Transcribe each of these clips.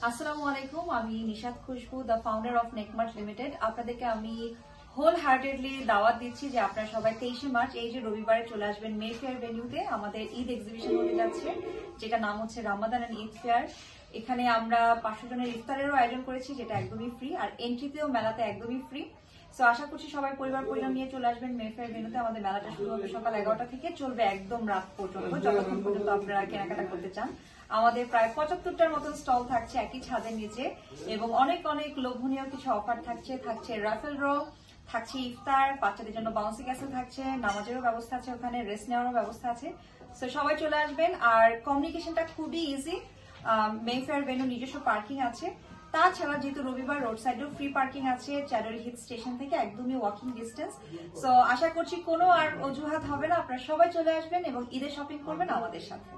আসসালামু আলাইকুম, আমি নিশাত খুশবু, দ্য ফাউন্ডার অফ নেকমার্ট লিমিটেড। আপনাদেরকে আমি হোল হার্টেডলি দাওয়াত দিচ্ছি যে আপনারা সবাই 23শে মার্চ এই যে রবিবারে চলে আসবেন মেফেয়ার ভেন্যুতে। আমাদের ঈদ এক্সিবিশন হতে যাচ্ছে, যেটা নাম হচ্ছে রামাদান এন্ড ঈদ ফেয়ার। এখানে আমরা 500 জনের ইফতারেরও আয়োজন করেছি, যেটা একদমই ফ্রি, আর এন্ট্রিতেও মেলাতে একদমই ফ্রি। সো আশা করছি সবাই পরিবার পরিবার নিয়ে চলে আসবেন মেফেয়ার ভেন্যুতে। আমাদের মেলাটা শুরু হবে সকাল 11টা থেকে, চলবে একদম রাত পর্যন্ত, যতক্ষণ পর্যন্ত আপনারা কেনাকাটা করতে চান। আমাদের প্রায় 75টার মতন স্টল থাকছে একই ছাদের নিচে, এবং অনেক অনেক লোভনীয় কিছু অফার থাকছে রাফেল ড্র, থাকছে ইফতার, বাচ্চাদের জন্য বাউন্সি ক্যাসেল থাকছে, নামাজেরও ব্যবস্থা আছে, ওখানে রেস্ট নেওয়ারও ব্যবস্থা আছে। সো সবাই চলে আসবেন। আর কমিউনিকেশনটা খুবই ইজি। মেফেয়ার ভেন্যু নিজস্ব পার্কিং আছে, তাছাড়া যেহেতু রবিবার রোড সাইডেও ফ্রি পার্কিং আছে চ্যাডারি হিল স্টেশন থেকে একদমই ওয়াকিং ডিস্টেন্স। সো আশা করছি কোনো আর অজুহাত হবে না, আপনারা সবাই চলে আসবেন এবং ঈদের শপিং করবেন আমাদের সাথে।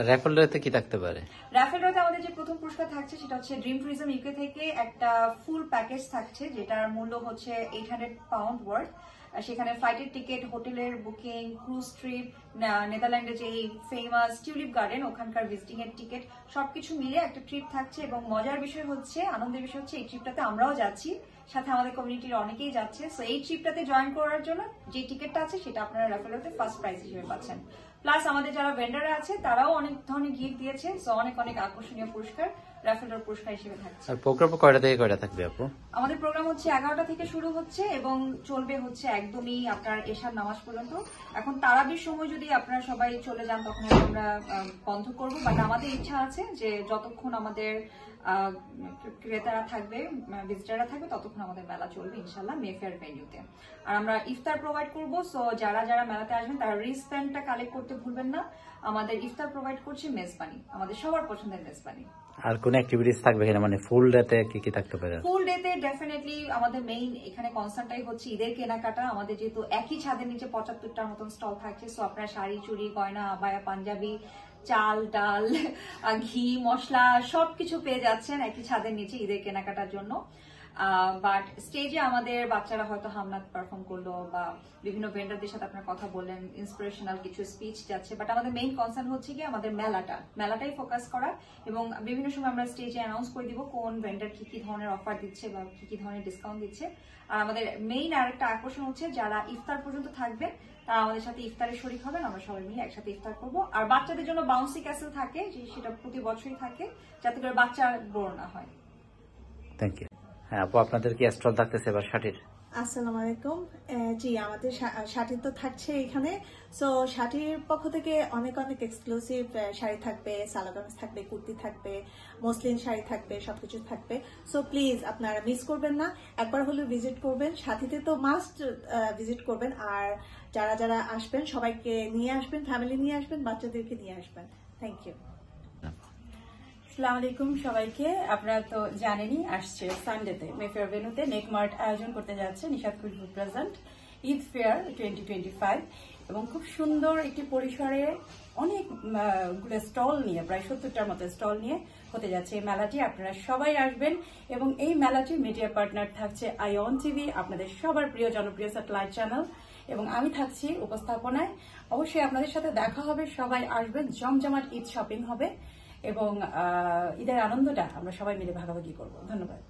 রাফেল ড্রতে কি থাকতে পারে? রাফেল ড্রতে আমাদের যে প্রথম পুরস্কার থাকছে সেটা হচ্ছে ড্রিম ট্যুরিজম ইউকে থেকে একটা ফুল প্যাকেজ থাকছে, যেটার মূল্য হচ্ছে 800 পাউন্ড ওয়ার্থ। সেখানে ফ্লাইটের টিকিট, হোটেলের বুকিং, ক্রুজ ট্রিপ, নেদারল্যান্ডে যে ফেমাস টিউলিপ গার্ডেন ওখানকার ভিজিটিং এর টিকিট, সবকিছু মিলে একটা ট্রিপ থাকছে। এবং মজার বিষয় হচ্ছে, আনন্দের বিষয় হচ্ছে, এই ট্রিপটাতে আমরাও যাচ্ছি, সাথে আমাদের কমিউনিটির অনেকেই যাচ্ছে। সো এই ট্রিপটাতে জয়েন করার জন্য যে টিকিটটা আছে সেটা আপনারা রাফেল ড্রতে ফার্স্ট প্রাইজ হিসেবে পাচ্ছেন। প্লাস আমাদের যারা ভেন্ডাররা আছে তারাও অনেক ধরনের গিফট দিয়েছে। সো অনেক অনেক আকর্ষণীয় পুরস্কার রাফেল ড্র পুরস্কার হিসেবে থাকছে। আর প্রোগ্রাম কয়টা থেকে কয়টা থাকবে আপু? আমাদের প্রোগ্রাম হচ্ছে 11টা থেকে শুরু হচ্ছে এবং চলবে হচ্ছে একদমই আপনার এশার নামাজ পর্যন্ত। এখন তারাবির সময় যদি আপনারা সবাই চলে যান তখন আমরা বন্ধ করব, বাট আমাদের ইচ্ছা আছে যে যতক্ষণ আমাদের ক্রেতারা থাকবে, ভিজিটাররা থাকবে, ততক্ষণ আমাদের মেলা চলবে ইনশাল্লাহ মেফেয়ার ভেন্যুতে। আর আমরা ইফতার প্রোভাইড করব। সো যারা যারা মেলাতে আসবেন তারা রিস্টব্যান্ডটা কালেক্ট করতে ভুলবেন না। আমাদের ইফতার প্রোভাইড করছে মেজবানি, আমাদের সবার পছন্দের মেজবানি। আর কোন অ্যাক্টিভিটিস থাকবে কিনা, মানে ফুল ডেতে কি কি থাকতে পারে? ফুল ডেতে ডেফিনেটলি আমাদের মেইন এখানে কনসার্নটাই হচ্ছে ঈদের কেনাকাটা। আমাদের যেহেতু একই ছাদের নিচে 75টার মতন স্টল থাকছে, সো আপনারা শাড়ি, চুড়ি, গয়না, আবায়া, পাঞ্জাবি, চাল, ডাল, ঘি, মশলা সবকিছু পেয়ে যাচ্ছেন একই ছাদের নিচে ঈদের কেনাকাটার জন্য। বাট স্টেজে আমাদের বাচ্চারা হয়তো হামনাত পারফর্ম করলো বা বিভিন্ন ভেন্ডারদের সাথে আপনার কথা বললেন, ইন্সপিরেশনাল কিছু স্পিচ যাচ্ছে। বাট আমাদের মেইন কনসার্ন হচ্ছে কি আমাদের মেলাটাই ফোকাস করা, এবং বিভিন্ন সময় আমরা স্টেজে অ্যানাউন্স করে দিব কোন ভেন্ডার কি কি ধরনের অফার দিচ্ছে বা কি কি ধরনের ডিসকাউন্ট দিচ্ছে। আর আমাদের মেইন আরেকটা আকর্ষণ হচ্ছে যারা ইফতার পর্যন্ত থাকবেন তারা আমাদের সাথে ইফতারে শরীক হবেন, আমরা সবাই মিলে একসাথে ইফতার করবো। আর বাচ্চাদের জন্য বাউন্সি ক্যাসেল থাকে, সেটা প্রতি বছরই থাকে, যাতে করে বাচ্চা বোর না হয়। Thank you. হ্যাঁ আপু, আপনাদের কি স্টল থাকতেছে এবার শাড়ির? আসসালামু আলাইকুম। জি, আমাদের শাড়ির তো থাকছে এখানে। সো শাড়ির পক্ষ থেকে অনেক অনেক এক্সক্লুসিভ শাড়ি থাকবে, সালোয়ার কামিজ থাকবে, কুর্তি থাকবে, মসলিন শাড়ি থাকবে, সবকিছু থাকবে। সো প্লিজ আপনারা মিস করবেন না, একবার হলেও ভিজিট করবেন। সাথীতে তো মাস্ট ভিজিট করবেন। আর যারা যারা আসবেন সবাইকে নিয়ে আসবেন, ফ্যামিলি নিয়ে আসবেন, বাচ্চাদেরকে নিয়ে আসবেন। Thank you. আসসালামু আলাইকুম সবাইকে। আপনারা তো জানেনই আসছে সানডেতে মেফেয়ার ভেন্যুতে নেকমার্ট আয়োজন করতে যাচ্ছে নিশাত খুশবু প্রেজেন্ট ঈদ ফেয়ার 2025, এবং খুব সুন্দর একটি পরিসরে অনেকগুলো স্টল নিয়ে, প্রায় 70টার মতো স্টল নিয়ে হতে যাচ্ছে এই মেলাটি। আপনারা সবাই আসবেন এবং এই মেলাটির মিডিয়া পার্টনার থাকছে আইওন টিভি, আপনাদের সবার প্রিয় জনপ্রিয় স্যাটেলাইট চ্যানেল, এবং আমি থাকছি উপস্থাপনায়। অবশ্যই আপনাদের সাথে দেখা হবে, সবাই আসবেন, জমজমাট ঈদ শপিং হবে এবং ঈদের আনন্দটা আমরা সবাই মিলে ভাগাভাগি করব। ধন্যবাদ।